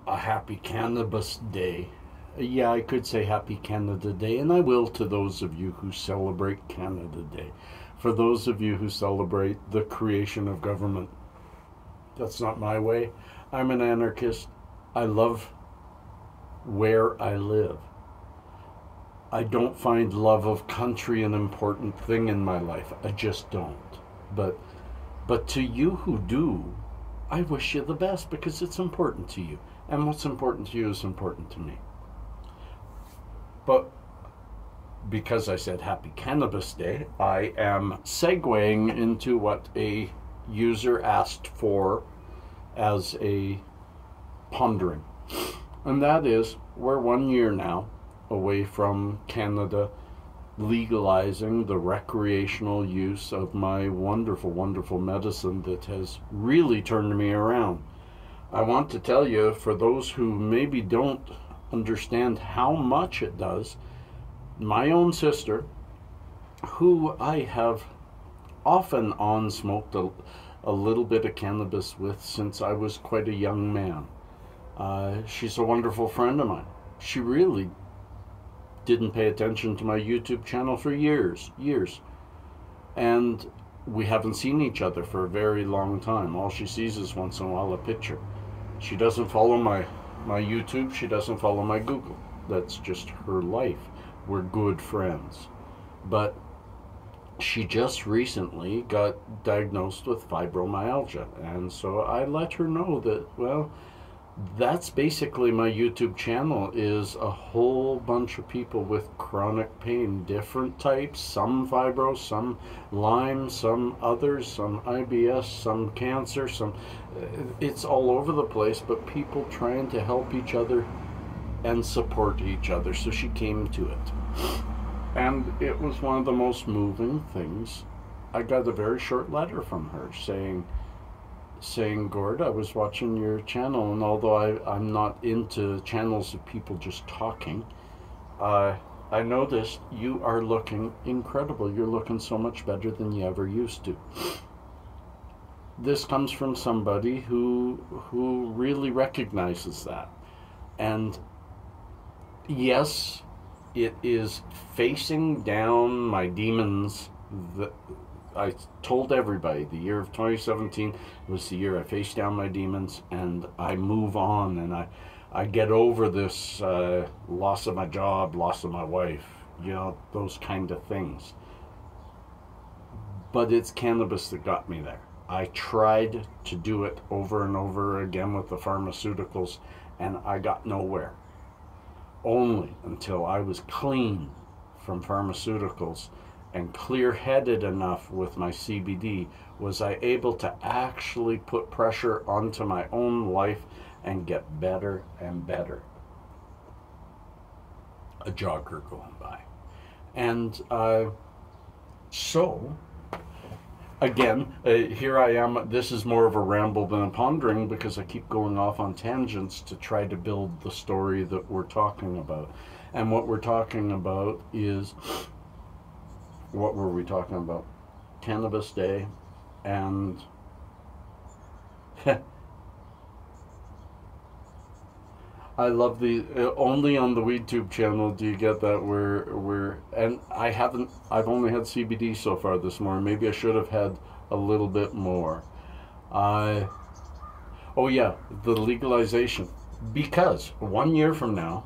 a happy Cannabis Day. Yeah, I could say Happy Canada Day, and I will to those of you who celebrate Canada Day. For those of you who celebrate the creation of government, that's not my way. I'm an anarchist. I love where I live. I don't find love of country an important thing in my life. I just don't. But to you who do, I wish you the best because it's important to you. And what's important to you is important to me. But because I said Happy Cannabis Day, I am segueing into what a user asked for as a pondering. And that is, we're 1 year now away from Canada legalizing the recreational use of my wonderful, wonderful medicine that has really turned me around. I want to tell you, for those who maybe don't understand how much it does, my own sister, who I have often on smoked a little bit of cannabis with since I was quite a young man. She's a wonderful friend of mine. She really didn't pay attention to my YouTube channel for years. And we haven't seen each other for a very long time. All she sees is once in a while a picture. She doesn't follow my YouTube. She doesn't follow my Google. That's just her life. We're good friends. But she just recently got diagnosed with fibromyalgia. And so I let her know that, well, that's basically my YouTube channel, is a whole bunch of people with chronic pain, different types, some fibro, some Lyme, some others, some IBS, some cancer, it's all over the place, but people trying to help each other and support each other. So she came to it. And it was one of the most moving things. I got a very short letter from her saying, Gord, I was watching your channel, and although I'm not into channels of people just talking, I noticed you are looking incredible. You're looking so much better than you ever used to. This comes from somebody who really recognizes that. And yes, it is facing down my demons that I told everybody the year of 2017 was the year I faced down my demons and I move on, and I get over this loss of my job, loss of my wife, those kind of things. But it's cannabis that got me there. I tried to do it over and over again with the pharmaceuticals, and I got nowhere. Only until I was clean from pharmaceuticals and clear-headed enough with my CBD was I able to actually put pressure onto my own life and get better and better. A jogger going by. And so, again, here I am. This is more of a ramble than a pondering because I keep going off on tangents to try to build the story that we're talking about. And what we're talking about is, what were we talking about? Cannabis Day, and I love the only on the WeedTube channel do you get that we're and I've only had CBD so far this morning. Maybe I should have had a little bit more. Oh yeah, the legalization, because 1 year from now,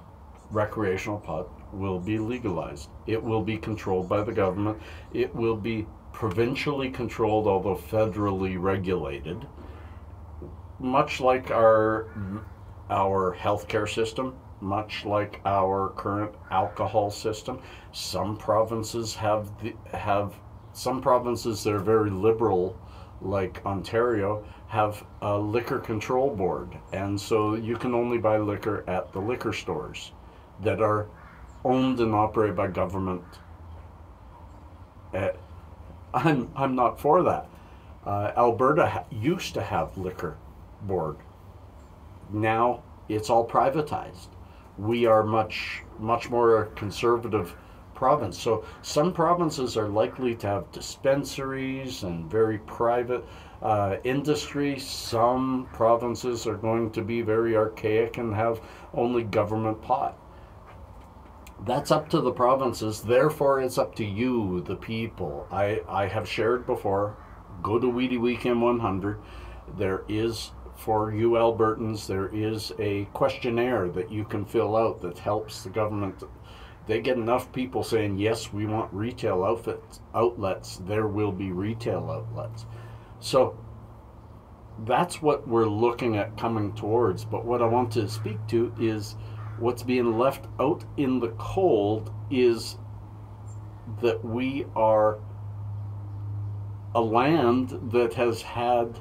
recreational pot will be legalized. It will be controlled by the government. It will be provincially controlled, although federally regulated, much like our healthcare system, much like our current alcohol system. Some provinces some provinces that are very liberal, like Ontario, have a liquor control board, and so you can only buy liquor at the liquor stores that are owned and operated by government. I'm not for that. Alberta used to have liquor board. Now it's all privatized. We are much more conservative province. So some provinces are likely to have dispensaries and very private industry. Some provinces are going to be very archaic and have only government pot. That's up to the provinces. Therefore, it's up to you, the people. I have shared before, go to Weedy Weekend 100. There is, for you Albertans, there is a questionnaire that you can fill out that helps the government. They get enough people saying, yes, we want retail outlets, there will be retail outlets. So that's what we're looking at coming towards. But what I want to speak to is what's being left out in the cold is that we are a land that has had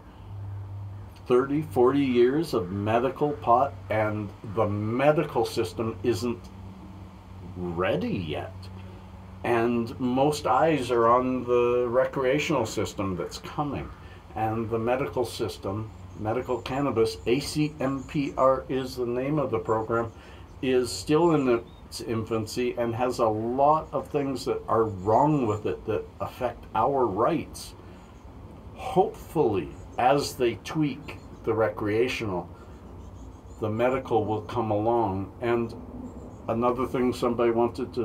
30, 40 years of medical pot, and the medical system isn't ready yet. And most eyes are on the recreational system that's coming. And the medical system, medical cannabis, ACMPR is the name of the program, is still in its infancy and has a lot of things that are wrong with it that affect our rights. Hopefully, as they tweak the recreational, the medical will come along. And another thing somebody wanted me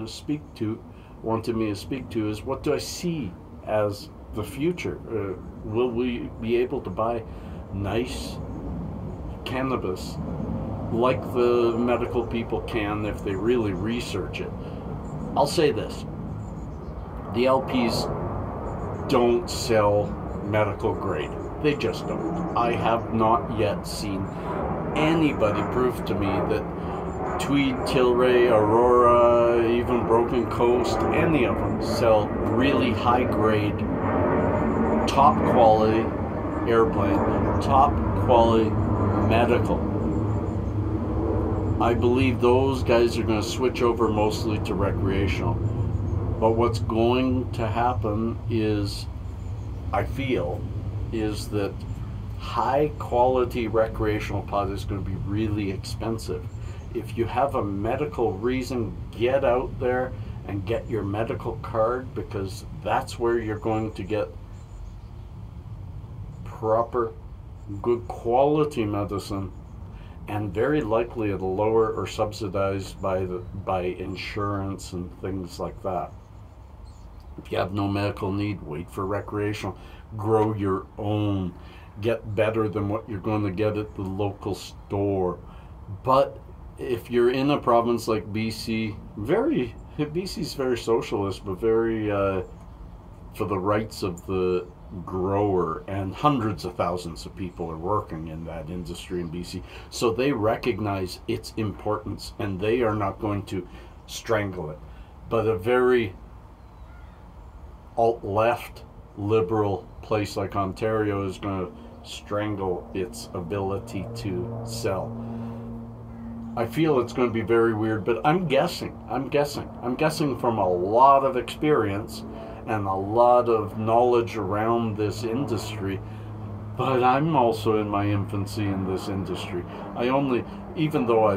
to speak to is, what do I see as the future? Will we be able to buy nice cannabis like the medical people can if they really research it? I'll say this: the LPs don't sell medical grade. They just don't. I have not yet seen anybody prove to me that Tweed, Tilray, Aurora, even Broken Coast, any of them sell really high grade, top quality airplane, top quality medical. I believe those guys are going to switch over mostly to recreational. But what's going to happen is, I feel, is that high quality recreational pot is going to be really expensive. If you have a medical reason, get out there and get your medical card, because that's where you're going to get proper, good quality medicine, and very likely at a lower or subsidized by insurance and things like that. If you have no medical need, wait for recreational. Grow your own. Get better than what you're going to get at the local store. But if you're in a province like BC, BC's very socialist, but very for the rights of the grower, and hundreds of thousands of people are working in that industry in BC, so they recognize its importance and they are not going to strangle it. But a very alt-left liberal place like Ontario is going to strangle its ability to sell. I feel it's going to be very weird, but I'm guessing from a lot of experience and a lot of knowledge around this industry, but I'm also in my infancy in this industry. Even though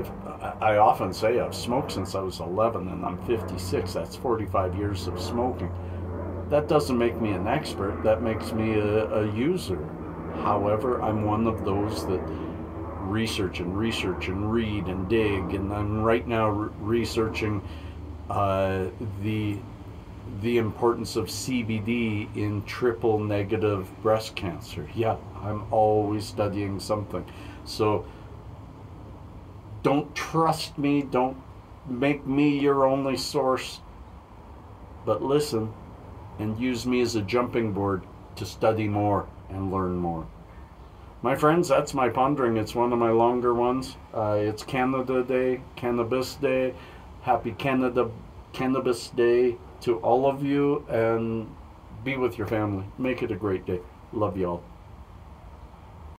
I often say I've smoked since I was 11 and I'm 56, that's 45 years of smoking. That doesn't make me an expert, that makes me a user. However, I'm one of those that research and read and dig, and I'm right now researching the importance of CBD in triple negative breast cancer. Yeah, I'm always studying something. So don't trust me, don't make me your only source, but listen and use me as a jumping board to study more and learn more. My friends, that's my pondering. It's one of my longer ones. It's Canada Day, Cannabis Day. Happy Cannabis Day to all of you, and be with your family. Make it a great day. Love you all.